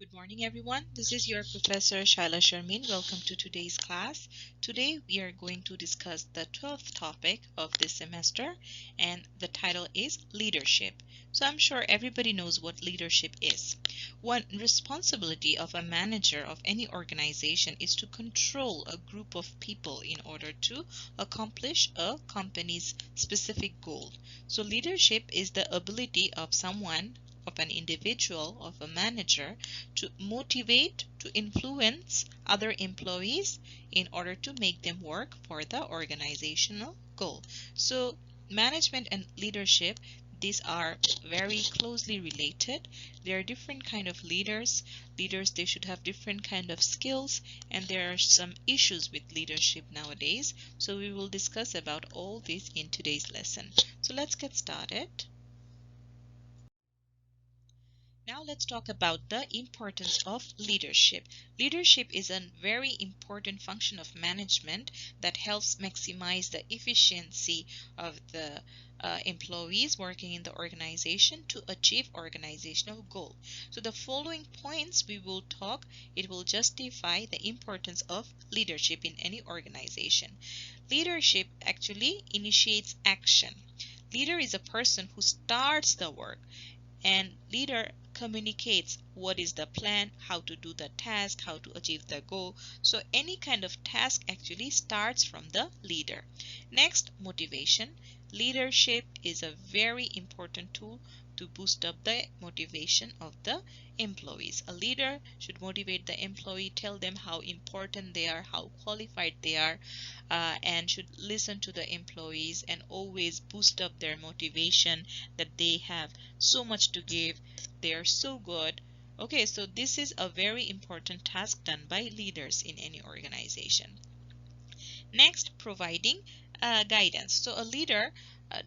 Good morning, everyone. This is your Professor Shaila Sharmin. Welcome to today's class. Today, we are going to discuss the 12th topic of this semester, and the title is Leadership. So, I'm sure everybody knows what leadership is. One responsibility of a manager of any organization is to control a group of people in order to accomplish a company's specific goal. So, leadership is the ability of someone, of an individual, of a manager, to motivate, to influence other employees in order to make them work for the organizational goal. So, management and leadership, these are very closely related. There are different kind of leaders. Leaders, they should have different kind of skills, and there are some issues with leadership nowadays. So we will discuss about all this in today's lesson. So let's get started. Now let's talk about the importance of leadership. Leadership is a very important function of management that helps maximize the efficiency of the employees working in the organization to achieve organizational goal. So the following points we will talk, it will justify the importance of leadership in any organization. Leadership actually initiates action. Leader is a person who starts the work, and leader communicates what is the plan, how to do the task, how to achieve the goal. So any kind of task actually starts from the leader. Next, motivation. Leadership is a very important tool to boost up the motivation of the employees. A leader should motivate the employee, tell them how important they are, how qualified they are, and should listen to the employees and always boost up their motivation that they have so much to give, they are so good. Okay, so this is a very important task done by leaders in any organization. Next, providing guidance. So a leader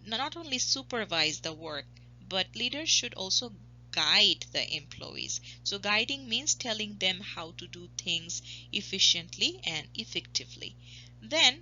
not only supervise the work, but leaders should also guide the employees. So guiding means telling them how to do things efficiently and effectively. Then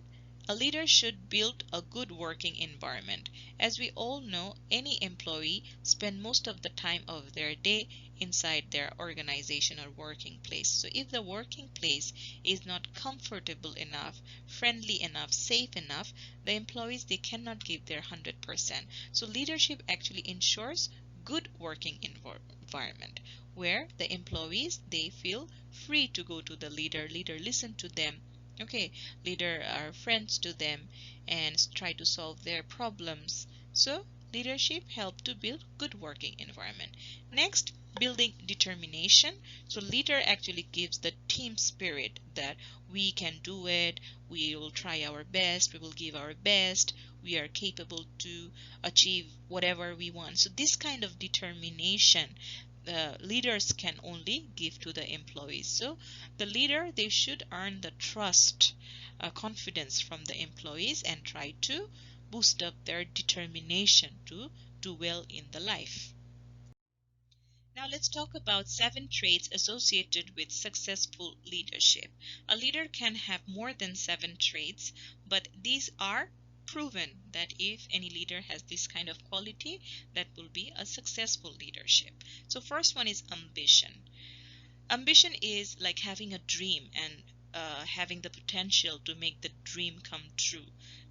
a leader should build a good working environment. As we all know, any employee spend most of the time of their day inside their organization or working place. So if the working place is not comfortable enough, friendly enough, safe enough, the employees, they cannot give their 100%. So leadership actually ensures good working environment where the employees, they feel free to go to the leader listen to them. Okay, leader are friends to them and try to solve their problems. So leadership help to build good working environment. Next, building determination. So leader actually gives the team spirit that we can do it, we will try our best, we will give our best, we are capable to achieve whatever we want. So this kind of determination the leaders can only give to the employees. So the leader, they should earn the trust, confidence from the employees and try to boost up their determination to do well in the life. Now let's talk about 7 traits associated with successful leadership. A leader can have more than 7 traits, but these are proven that if any leader has this kind of quality, that will be a successful leadership. So first one is ambition. Ambition is like having a dream and having the potential to make the dream come true.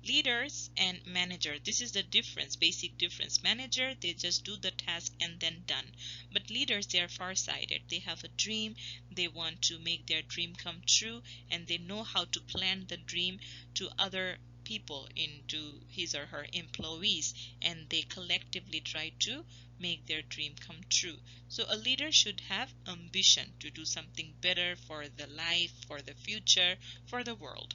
Leaders and manager, this is the difference, basic difference. Manager, they just do the task and then done. But leaders, they are far-sighted. They have a dream, they want to make their dream come true, and they know how to plan the dream to other people, into his or her employees, and they collectively try to make their dream come true. So a leader should have ambition to do something better for the life, for the future, for the world.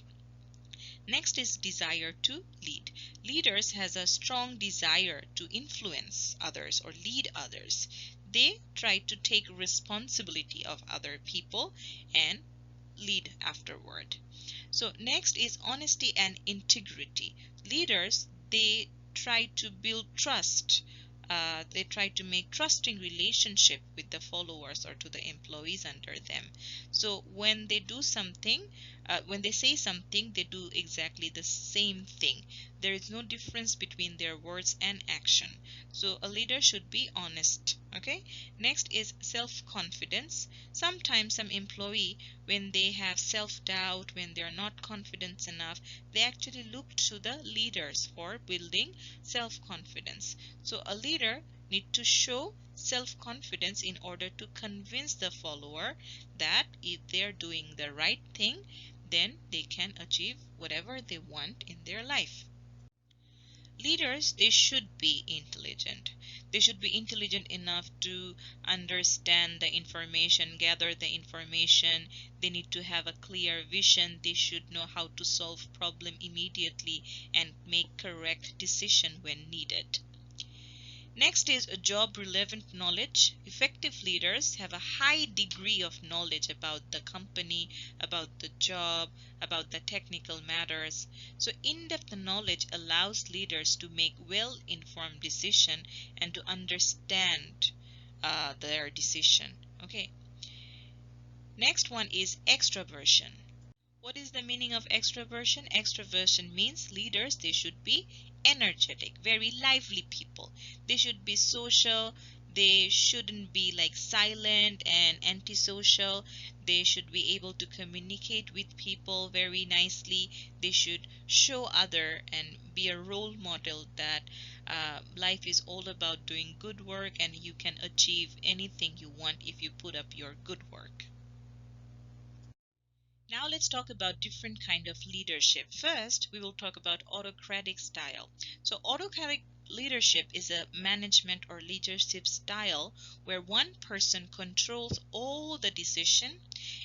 Next is desire to lead. Leaders has a strong desire to influence others or lead others. They try to take responsibility of other people and lead afterward. So next is honesty and integrity. Leaders, they try to build trust. They try to make trusting relationship with the followers or to the employees under them. So when they do something, when they say something, they do exactly the same thing. There is no difference between their words and action. So a leader should be honest. Okay. Next is self-confidence. Sometimes some employee, when they have self-doubt, when they are not confident enough, they actually look to the leaders for building self-confidence. So a leader need to show self-confidence in order to convince the follower that if they're doing the right thing, then they can achieve whatever they want in their life. Leaders, they should be intelligent. They should be intelligent enough to understand the information, gather the information. They need to have a clear vision. They should know how to solve problem immediately and make correct decision when needed. Next is a job relevant knowledge. Effective leaders have a high degree of knowledge about the company, about the job, about the technical matters. So in-depth knowledge allows leaders to make well-informed decision and to understand their decision. Okay. Next one is extroversion. What is the meaning of extroversion? Extroversion means leaders, they should be energetic, very lively people. They should be social. They shouldn't be like silent and antisocial. They should be able to communicate with people very nicely. They should show other and be a role model that life is all about doing good work and you can achieve anything you want if you put up your good work. Now let's talk about different kind of leadership. First, we will talk about autocratic style. So autocratic leadership is a management or leadership style where one person controls all the decision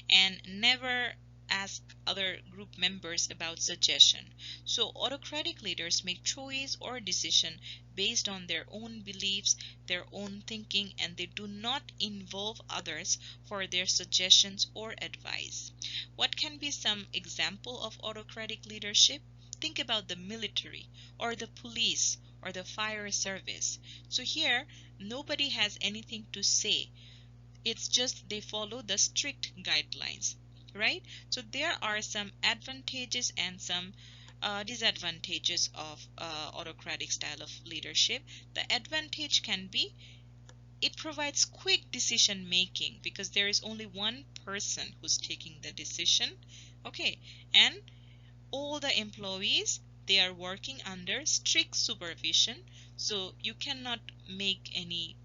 and never ask other group members about suggestion. So autocratic leaders make choice or decision based on their own beliefs, their own thinking, and they do not involve others for their suggestions or advice. What can be some example of autocratic leadership? Think about the military or the police or the fire service. So here, nobody has anything to say. It's just they follow the strict guidelines, right? So there are some advantages and some disadvantages of autocratic style of leadership. The advantage can be it provides quick decision making because there is only one person who's taking the decision. Okay, and all the employees, they are working under strict supervision, so you cannot make any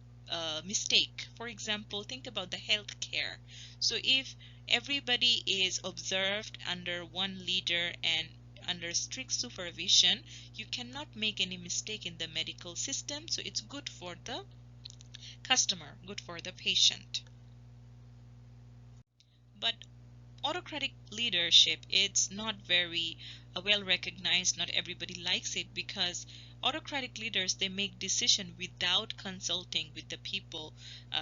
mistake. For example, think about the healthcare. So if everybody is observed under one leader and under strict supervision, you cannot make any mistake in the medical system, so it's good for the customer, good for the patient. But autocratic leadership, it's not very well recognized. Not everybody likes it because autocratic leaders, they make decision without consulting with the people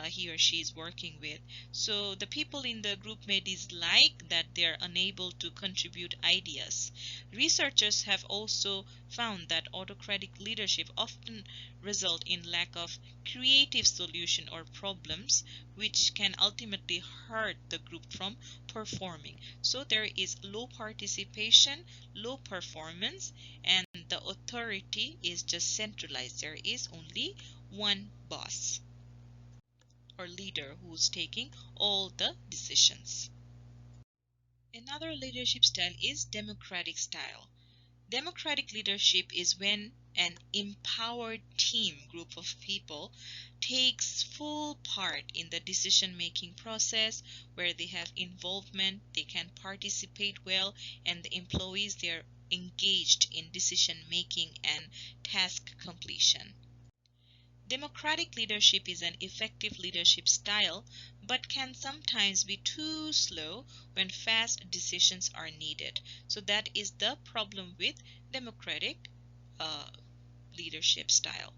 he or she is working with. So the people in the group may dislike that they're unable to contribute ideas. Researchers have also found that autocratic leadership often result in lack of creative solution or problems, which can ultimately hurt the group from performing. So there is low participation, low performance, and the authority is just centralized. There is only one boss or leader who's taking all the decisions. Another leadership style is democratic style. Democratic leadership is when an empowered team group of people takes full part in the decision making process where they have involvement, they can participate well, and the employees, they are engaged in decision making and task completion. Democratic leadership is an effective leadership style, but can sometimes be too slow when fast decisions are needed. So that is the problem with democratic uh, leadership style.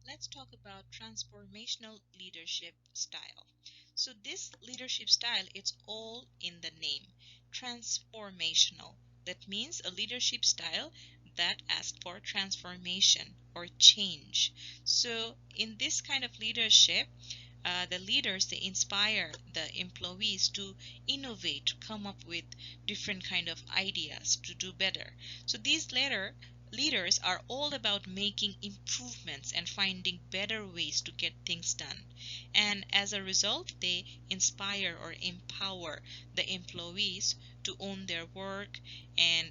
Let's talk about transformational leadership style. So this leadership style, it's all in the name, transformational. That means a leadership style that asks for transformation or change. So in this kind of leadership, The leaders, they inspire the employees to innovate, to come up with different kind of ideas to do better. So these leaders are all about making improvements and finding better ways to get things done. And as a result, they inspire or empower the employees to own their work, and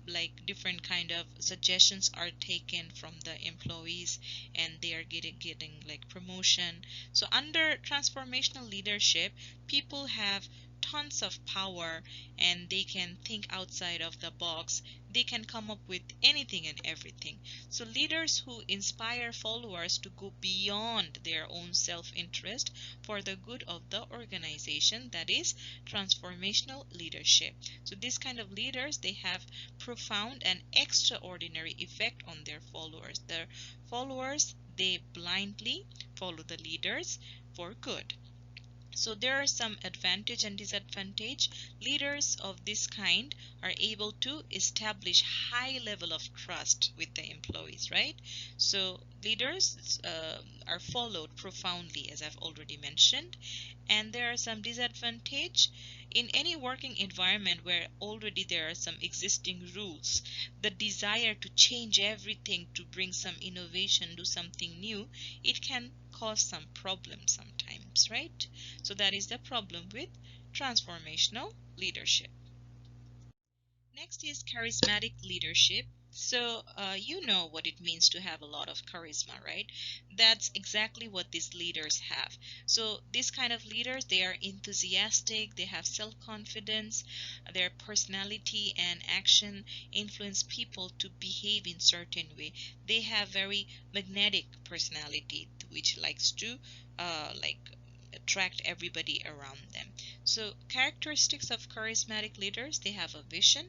like different kind of suggestions are taken from the employees, and they are getting like promotion. So under transformational leadership, people have tons of power, and they can think outside of the box. They can come up with anything and everything. So leaders who inspire followers to go beyond their own self-interest for the good of the organization, that is transformational leadership. So these kind of leaders, they have profound and extraordinary effect on their followers. Their followers, they blindly follow the leaders for good. So there are some advantage and disadvantage. Leaders of this kind are able to establish high level of trust with the employees, right? So leaders are followed profoundly, as I've already mentioned. And there are some disadvantage. In any working environment where already there are some existing rules, the desire to change everything, to bring some innovation, do something new, it can cause some problems sometimes, right? So that is the problem with transformational leadership. Next is charismatic leadership. So, you know what it means to have a lot of charisma, right? That's exactly what these leaders have. So, these kind of leaders, they are enthusiastic, they have self-confidence, their personality and action influence people to behave in certain way. They have very magnetic personality, which likes to like attract everybody around them. So characteristics of charismatic leaders, they have a vision,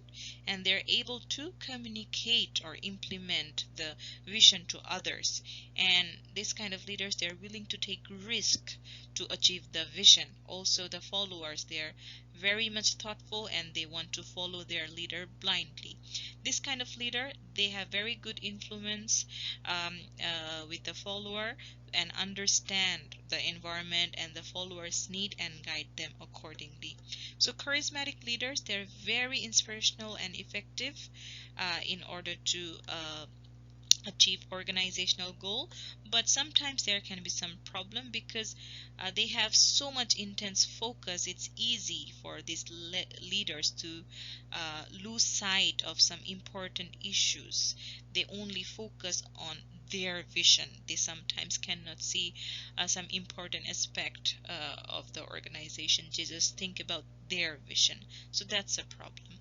and they're able to communicate or implement the vision to others. And this kind of leaders, they're willing to take risk to achieve the vision. Also the followers, they're very much thoughtful, and they want to follow their leader blindly. This kind of leader, they have very good influence with the follower, and understand the environment and the followers need, and guide them accordingly. So charismatic leaders, they're very inspirational and effective in order to achieve organizational goal, but sometimes there can be some problem because they have so much intense focus. It's easy for these leaders to lose sight of some important issues. They only focus on their vision. They sometimes cannot see some important aspect of the organization. They just think about their vision. So that's a problem.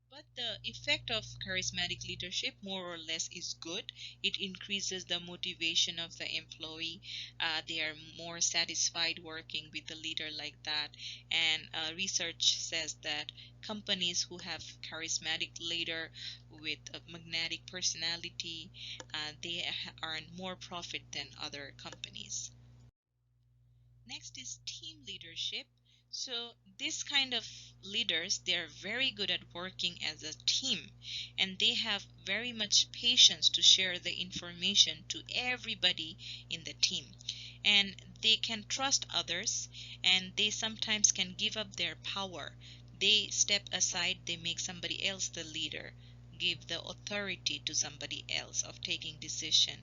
But the effect of charismatic leadership, more or less, is good. It increases the motivation of the employee. They are more satisfied working with a leader like that. And research says that companies who have charismatic leader with a magnetic personality, they earn more profit than other companies. Next is team leadership. So this kind of leaders, they are very good at working as a team, and they have very much patience to share the information to everybody in the team. And they can trust others, and they sometimes can give up their power. They step aside, they make somebody else the leader, give the authority to somebody else of taking decision.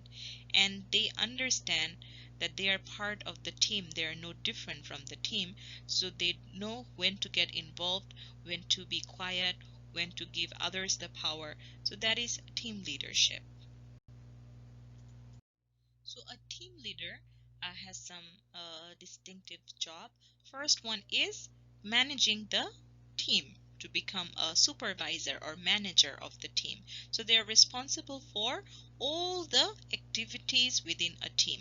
And they understand that they are part of the team. They are no different from the team, so they know when to get involved, when to be quiet, when to give others the power. So that is team leadership. So a team leader has some distinctive job. First one is managing the team, to become a supervisor or manager of the team. So they are responsible for all the activities within a team.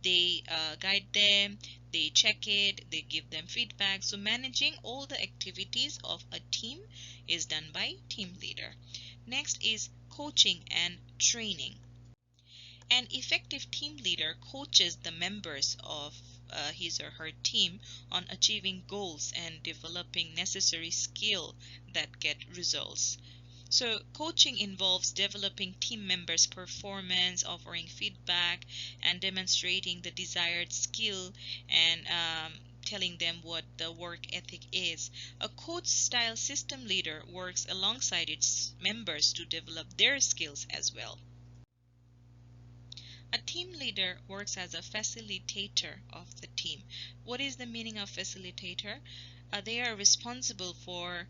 They guide them, they check it, they give them feedback. So managing all the activities of a team is done by team leader. Next is coaching and training. An effective team leader coaches the members of his or her team on achieving goals and developing necessary skill that get results. So, coaching involves developing team members' performance, offering feedback, and demonstrating the desired skill and telling them what the work ethic is. A coach style system leader works alongside its members to develop their skills as well. A team leader works as a facilitator of the team. What is the meaning of facilitator? They are responsible for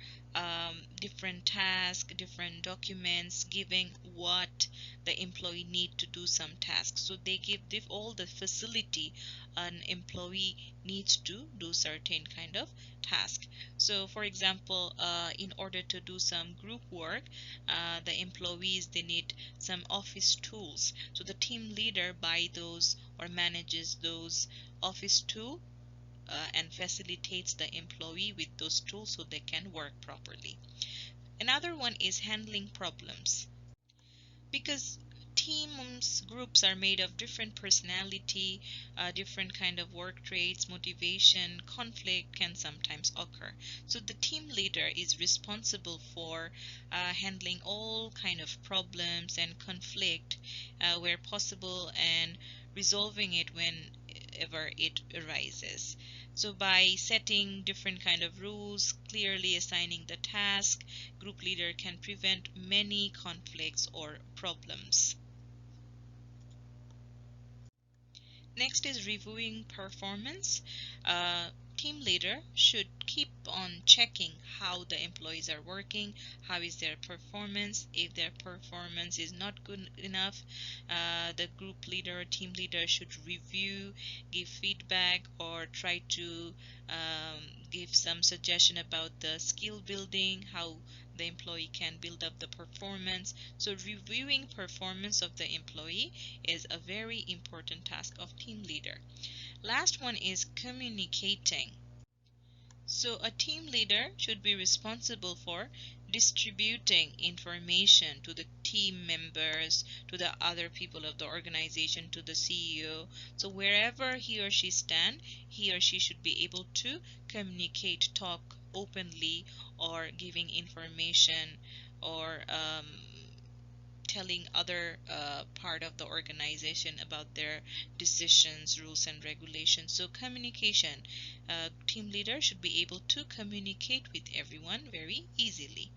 different tasks, different documents, giving what the employee need to do some tasks. So they give all the facility an employee needs to do certain kind of task. So, for example, in order to do some group work, the employees they need some office tools. So the team leader buy those or manages those office tools and facilitates the employee with those tools so they can work properly. Another one is handling problems because teams groups are made of different personality, different kind of work traits, motivation, conflict can sometimes occur. So the team leader is responsible for handling all kind of problems and conflict where possible and resolving it whenever it arises. So by setting different kind of rules, clearly assigning the task, group leader can prevent many conflicts or problems. Next is reviewing performance. Team leader should keep on checking how the employees are working, how is their performance. If their performance is not good enough, the group leader or team leader should review, give feedback, or try to give some suggestion about the skill building, how the employee can build up the performance. So reviewing performance of the employee is a very important task of team leader. Last one is communicating. So a team leader should be responsible for distributing information to the team members, to the other people of the organization, to the CEO. So wherever he or she stand, he or she should be able to communicate, talk openly, or giving information or telling other part of the organization about their decisions, rules, and regulations. So communication, team leader should be able to communicate with everyone very easily.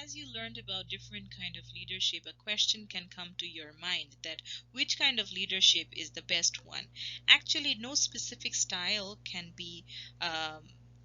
As you learned about different kind of leadership, a question can come to your mind that which kind of leadership is the best one. Actually, no specific style can be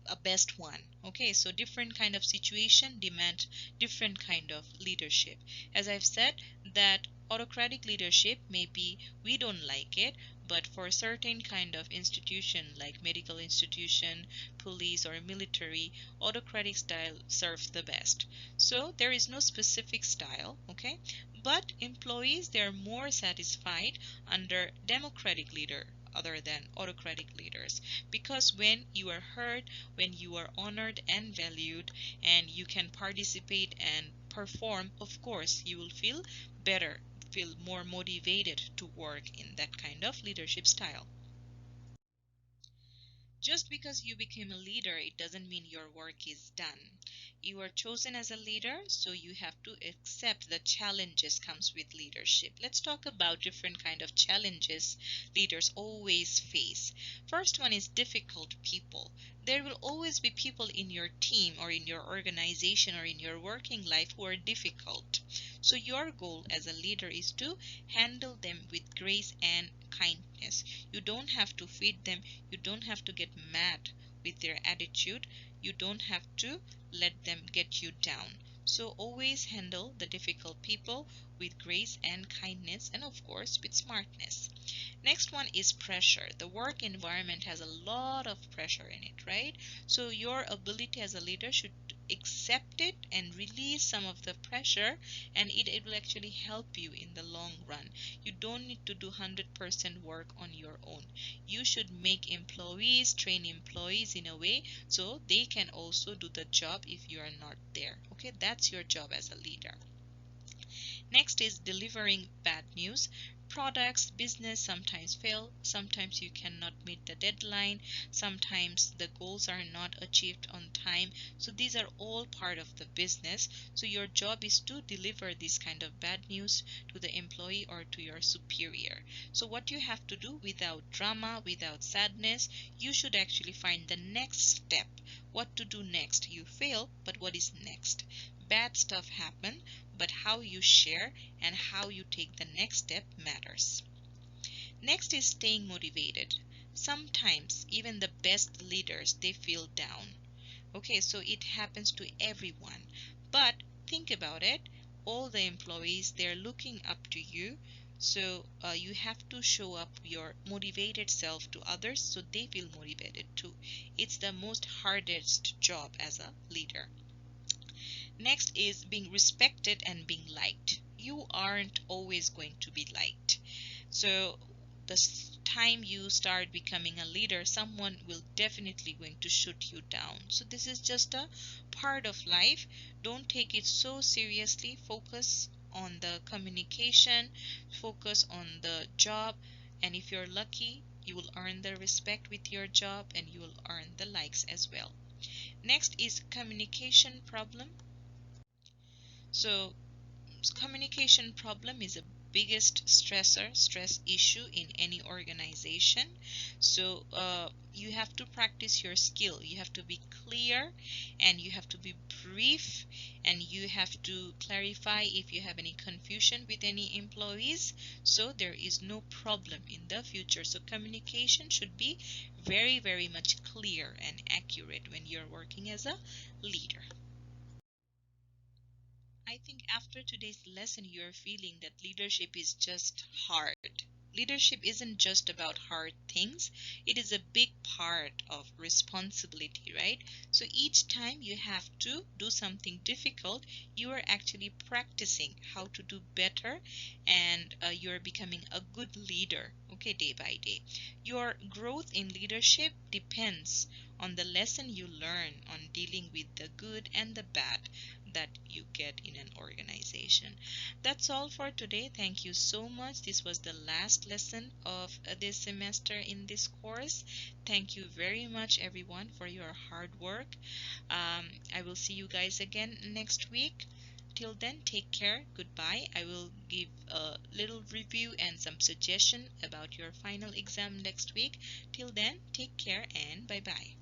a best one. Okay, so different kind of situation demand different kind of leadership. As I've said, that autocratic leadership maybe we don't like it, but for a certain kind of institution like medical institution, police, or military, autocratic style serves the best. So there is no specific style, okay? But employees they are more satisfied under democratic leader other than autocratic leaders because when you are heard, when you are honored and valued and you can participate and perform, of course you will feel better, feel more motivated to work in that kind of leadership style. Just because you became a leader, it doesn't mean your work is done. You are chosen as a leader, so you have to accept the challenges comes with leadership. Let's talk about different kind of challenges leaders always face. First one is difficult people. There will always be people in your team or in your organization or in your working life who are difficult. So your goal as a leader is to handle them with grace and kindness. You don't have to feed them, you don't have to get mad with their attitude, you don't have to let them get you down. So always handle the difficult people with grace and kindness and of course with smartness. Next one is pressure. The work environment has a lot of pressure in it, right? So your ability as a leader should accept it and release some of the pressure and it will actually help you in the long run. You don't need to do 100% work on your own. You should make employees, train employees in a way so they can also do the job if you are not there. Okay, that's your job as a leader. Next is delivering bad news. Products, business sometimes fail, sometimes you cannot meet the deadline, sometimes the goals are not achieved on time. So these are all part of the business. So your job is to deliver this kind of bad news to the employee or to your superior. So what you have to do, without drama, without sadness, you should actually find the next step. What to do next? You fail, but what is next? Bad stuff happen, but how you share and how you take the next step matters. Next is staying motivated. Sometimes even the best leaders, they feel down. Okay, so it happens to everyone. But think about it, all the employees, they're looking up to you. So you have to show up your motivated self to others so they feel motivated too. It's the most hardest job as a leader. Next is being respected and being liked. You aren't always going to be liked. So the time you start becoming a leader, someone will definitely going to shoot you down. So this is just a part of life. Don't take it so seriously. Focus on the communication, focus on the job, and if you're lucky, you will earn the respect with your job and you will earn the likes as well. Next is communication problem. So communication problem is the biggest stress issue in any organization. So you have to practice your skill. You have to be clear and you have to be brief and you have to clarify if you have any confusion with any employees, so there is no problem in the future. So communication should be very, very much clear and accurate when you're working as a leader. I think after today's lesson, you're feeling that leadership is just hard. Leadership isn't just about hard things, it is a big part of responsibility, right? So each time you have to do something difficult, you are actually practicing how to do better and you're becoming a good leader, okay, day by day. Your growth in leadership depends on the lesson you learn on dealing with the good and the bad that you get in an organization. That's all for today. Thank you so much. This was the last lesson of this semester in this course. Thank you very much, everyone, for your hard work. I will see you guys again next week. Till then, take care. Goodbye. I will give a little review and some suggestion about your final exam next week. Till then, take care and bye bye.